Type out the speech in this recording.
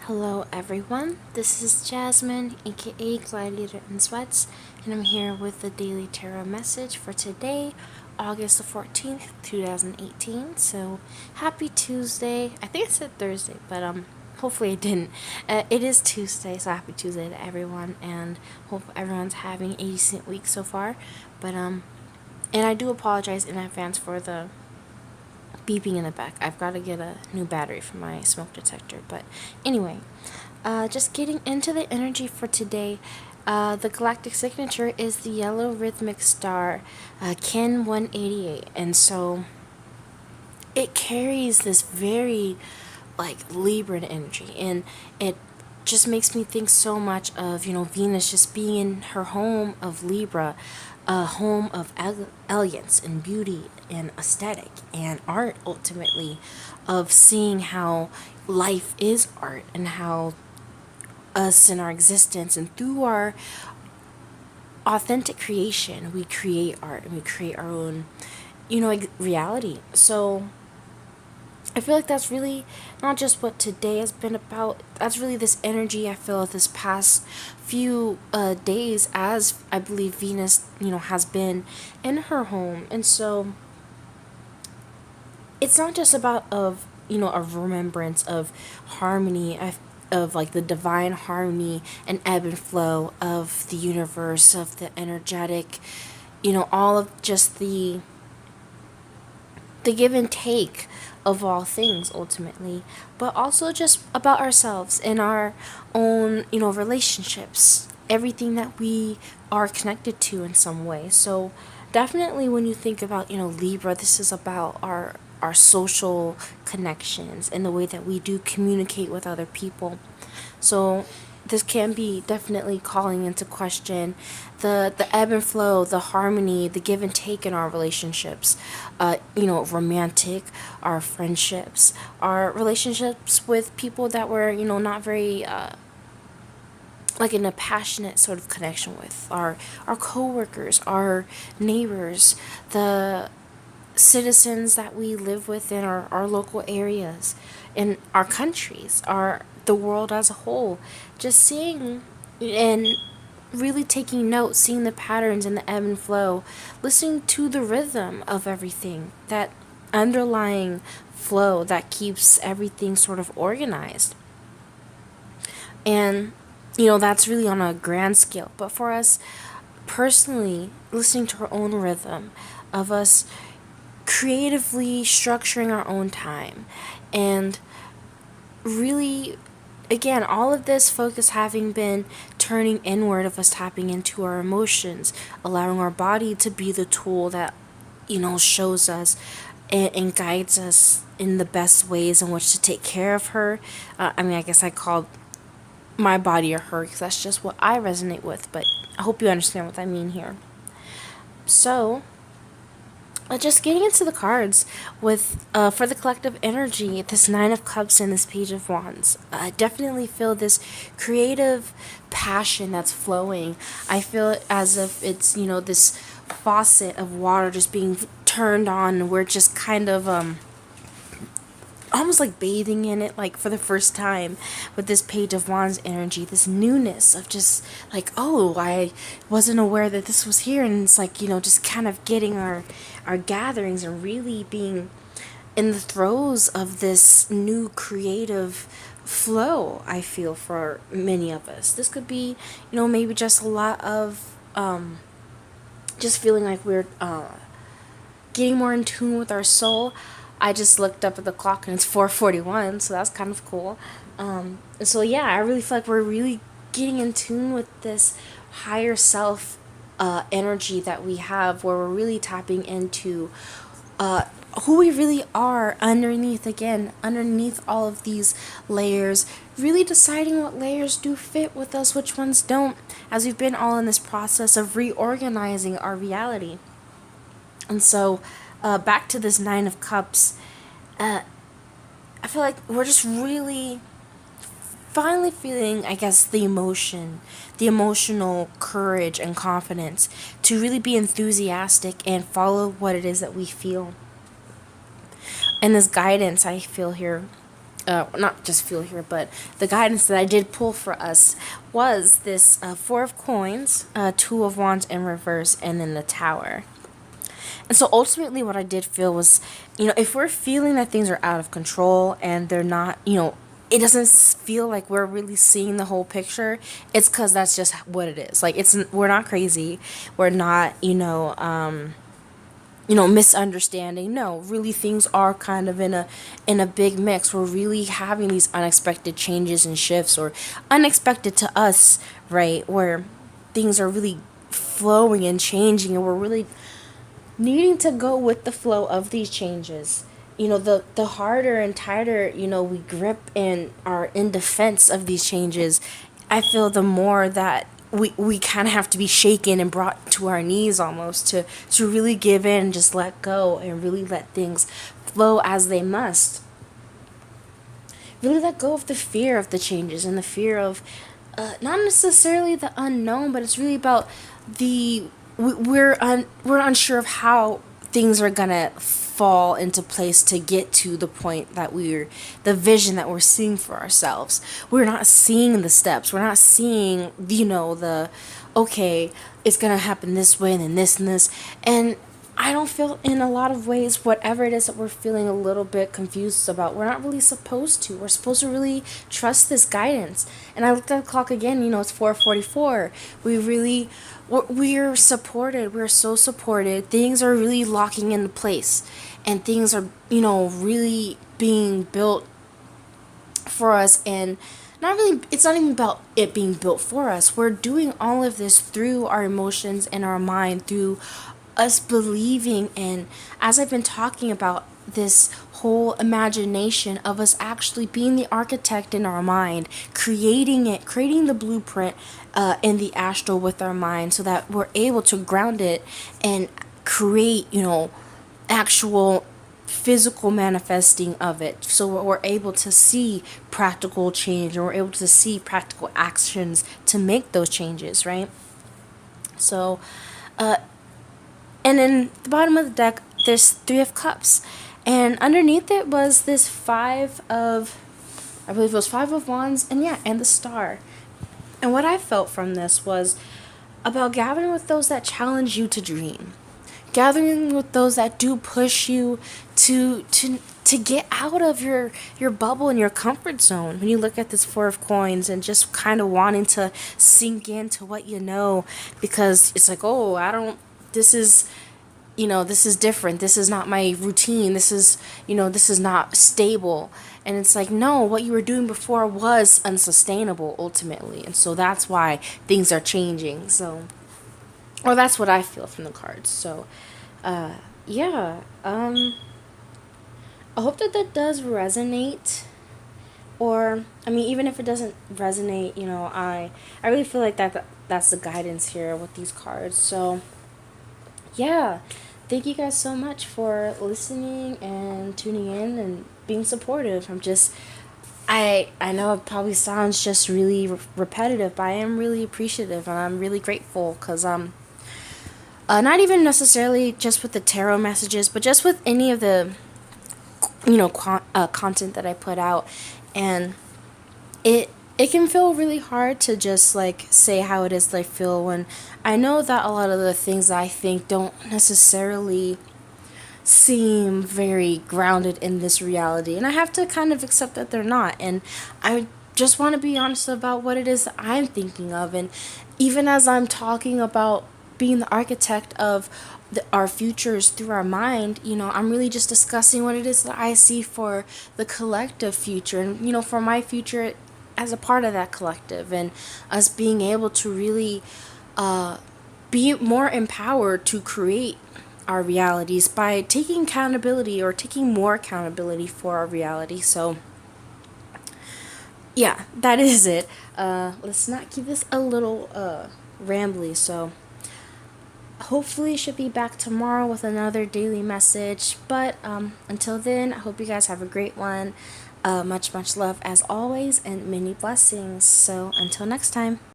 Hello everyone, this is Jasmine, aka Gladiatorinsweats, and I'm here with the Daily Tarot message for today, August the 14th, 2018. So, happy Tuesday. I think I said Thursday, but hopefully I didn't. It is Tuesday, so happy Tuesday to everyone, and hope everyone's having a decent week so far. But and I do apologize in advance for the beeping in the back. I've got to get a new battery for my smoke detector. But anyway, just getting into the energy for today. The galactic signature is the yellow rhythmic star, Kin 188. And so it carries this very Libran energy. And it just makes me think so much of, Venus just being in her home of Libra, a home of elegance and beauty and aesthetic and art, ultimately, of seeing how life is art and how us in our existence and through our authentic creation, we create art and we create our own, reality. So I feel like that's really not just what today has been about. That's really this energy I feel this past few days, as I believe Venus, has been in her home. And so it's not just about a remembrance of harmony, of like the divine harmony and ebb and flow of the universe, of the energetic, all of just the give and take of all things, ultimately, but also just about ourselves and our own, relationships, everything that we are connected to in some way. So definitely when you think about, Libra, this is about our social connections and the way that we do communicate with other people. So this can be definitely calling into question the ebb and flow, the harmony, the give and take in our relationships, romantic, our friendships, our relationships with people that we're, not very, in a passionate sort of connection with, our coworkers, our neighbors, the citizens that we live with in our local areas, in our countries, the world as a whole. Just seeing and really taking note, seeing the patterns and the ebb and flow, listening to the rhythm of everything, that underlying flow that keeps everything sort of organized. And, that's really on a grand scale. But for us personally, listening to our own rhythm, of us creatively structuring our own time, and really, again, all of this focus having been turning inward, of us tapping into our emotions, allowing our body to be the tool that, shows us and guides us in the best ways in which to take care of her. I guess I called my body a her because that's just what I resonate with, but I hope you understand what I mean here. So, just getting into the cards with for the collective energy, this Nine of Cups and this Page of Wands. I definitely feel this creative passion that's flowing. I feel it as if it's, this faucet of water just being turned on, and we're just kind of almost like bathing in it, like for the first time, with this Page of Wands energy, this newness of just like, oh, I wasn't aware that this was here. And it's like, just kind of getting our gatherings and really being in the throes of this new creative flow. I feel for many of us this could be, maybe just a lot of just feeling like we're getting more in tune with our soul. I just looked up at the clock and it's 4:41, so that's kind of cool. So yeah, I really feel like we're really getting in tune with this higher self energy that we have, where we're really tapping into who we really are underneath all of these layers, really deciding what layers do fit with us, which ones don't, as we've been all in this process of reorganizing our reality. And so back to this Nine of Cups, I feel like we're just really finally feeling, I guess, the emotional courage and confidence to really be enthusiastic and follow what it is that we feel. And this guidance I feel here not just feel here, but the guidance that I did pull for us was this Four of Coins, Two of Wands in reverse, and then the Tower. And so ultimately what I did feel was, if we're feeling that things are out of control and they're not, it doesn't feel like we're really seeing the whole picture, it's because that's just what it is. Like, we're not crazy. We're not, misunderstanding. No, really things are kind of in a big mix. We're really having these unexpected changes and shifts, or unexpected to us, right? Where things are really flowing and changing, and we're really needing to go with the flow of these changes. The harder and tighter, we grip and are in defense of these changes, I feel the more that we kind of have to be shaken and brought to our knees almost to really give in and just let go and really let things flow as they must. Really let go of the fear of the changes and the fear of not necessarily the unknown, but it's really about we're unsure of how things are gonna fall into place to get to the point that the vision that we're seeing for ourselves. We're not seeing the steps. We're not seeing, the, okay, it's gonna happen this way and then this and this. And I don't feel, in a lot of ways, whatever it is that we're feeling a little bit confused about, we're not really supposed to. We're supposed to really trust this guidance. And I looked at the clock again, it's 4:44. We're supported. We're so supported. Things are really locking into place. And things are, really being built for us. And it's not even about it being built for us. We're doing all of this through our emotions and our mind, through us believing in, as I've been talking about, this whole imagination of us actually being the architect in our mind, creating the blueprint in the astral with our mind, so that we're able to ground it and create, actual physical manifesting of it, so we're able to see practical change, and we're able to see practical actions to make those changes, right? So and in the bottom of the deck, there's Three of Cups. And underneath it was this I believe it was Five of Wands, and the Star. And what I felt from this was about gathering with those that challenge you to dream. Gathering with those that do push you to get out of your bubble and your comfort zone. When you look at this Four of Coins and just kind of wanting to sink into what you know, because it's like, this is different. This is not my routine. This is not stable. And it's like, no, what you were doing before was unsustainable ultimately. And so that's why things are changing. So, or that's what I feel from the cards. So, yeah. I hope that does resonate. Or, even if it doesn't resonate, I really feel like that's the guidance here with these cards. So, yeah, thank you guys so much for listening and tuning in and being supportive. I know it probably sounds just really repetitive, but I am really appreciative, and I'm really grateful, because not even necessarily just with the tarot messages, but just with any of the content that I put out. And it can feel really hard to just like say how it is that I feel, when I know that a lot of the things that I think don't necessarily seem very grounded in this reality, and I have to kind of accept that they're not. And I just want to be honest about what it is that I'm thinking of. And even as I'm talking about being the architect of our futures through our mind, I'm really just discussing what it is that I see for the collective future, and for my future as a part of that collective, and us being able to really be more empowered to create our realities by taking accountability, or taking more accountability for our reality. So yeah, that is it. Let's not keep this a little rambly. So hopefully should be back tomorrow with another daily message. But until then, I hope you guys have a great one. Much love as always, and many blessings. So until next time.